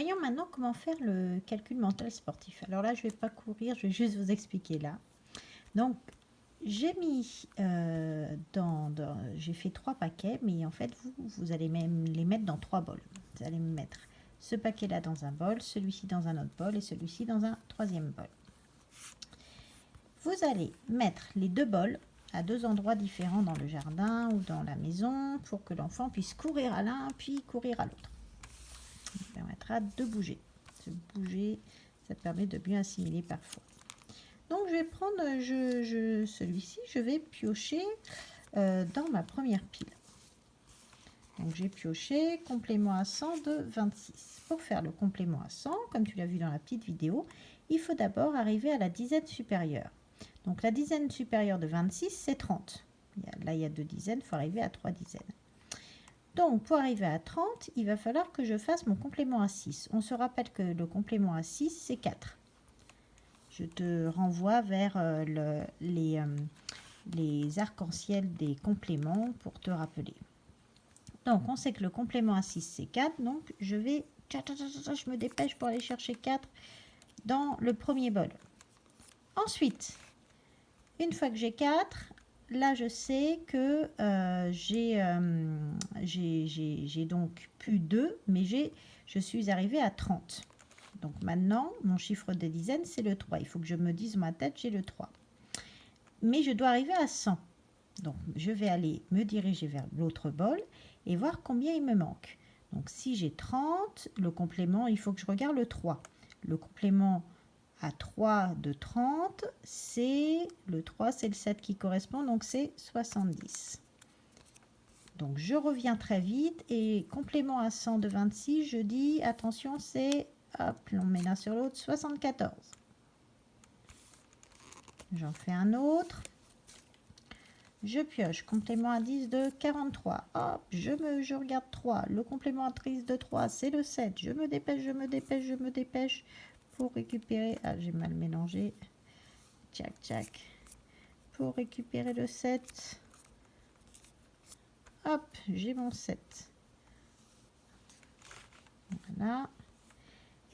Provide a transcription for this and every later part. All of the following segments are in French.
Voyons maintenant comment faire le calcul mental sportif. Alors là, je ne vais pas courir, je vais juste vous expliquer là. Donc, j'ai mis j'ai fait 3 paquets, mais en fait, vous allez même les mettre dans 3 bols. Vous allez mettre ce paquet-là dans un bol, celui-ci dans un autre bol et celui-ci dans un troisième bol. Vous allez mettre les 2 bols à 2 endroits différents dans le jardin ou dans la maison pour que l'enfant puisse courir à l'un puis courir à l'autre. Ça permettra de bouger. Se bouger, ça permet de bien assimiler parfois. Donc je vais prendre celui-ci, je vais piocher dans ma première pile. Donc j'ai pioché complément à 100 de 26. Pour faire le complément à 100, comme tu l'as vu dans la petite vidéo, il faut d'abord arriver à la dizaine supérieure. Donc la dizaine supérieure de 26, c'est 30. Là, il y a 2 dizaines, il faut arriver à 3 dizaines. Donc, pour arriver à 30, il va falloir que je fasse mon complément à 6. On se rappelle que le complément à 6, c'est 4. Je te renvoie vers les arcs-en-ciel des compléments pour te rappeler. Donc, on sait que le complément à 6, c'est 4. Donc, je me dépêche pour aller chercher 4 dans le premier bol. Ensuite, une fois que j'ai 4, là, je sais que j'ai donc plus 2, mais je suis arrivée à 30. Donc maintenant, mon chiffre de dizaines, c'est le 3. Il faut que je me dise dans ma tête, j'ai le 3. Mais je dois arriver à 100. Donc, je vais aller me diriger vers l'autre bol et voir combien il me manque. Donc, si j'ai 30, le complément, il faut que je regarde le 3. Le complément à 3 de 30, c'est le 3, c'est le 7 qui correspond, donc c'est 70. Donc, je reviens très vite et complément à 100 de 26, je dis, attention, c'est, hop, on met l'un sur l'autre, 74. J'en fais un autre. Je pioche, complément à 10 de 43. Hop, je regarde 3. Le complément à 10 de 3, c'est le 7. Je me dépêche pour récupérer. Ah, j'ai mal mélangé. Tchac, tchac. Pour récupérer le 7. Hop, j'ai mon 7. Voilà.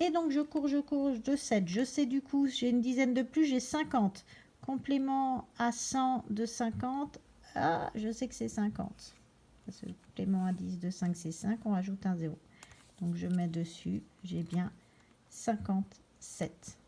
Et donc, je cours de 7. Je sais du coup, j'ai une dizaine de plus, j'ai 50. Complément à 100 de 50. Ah, je sais que c'est 50. Parce que le complément à 10 de 5, c'est 5. On rajoute un 0. Donc, je mets dessus. J'ai bien 57.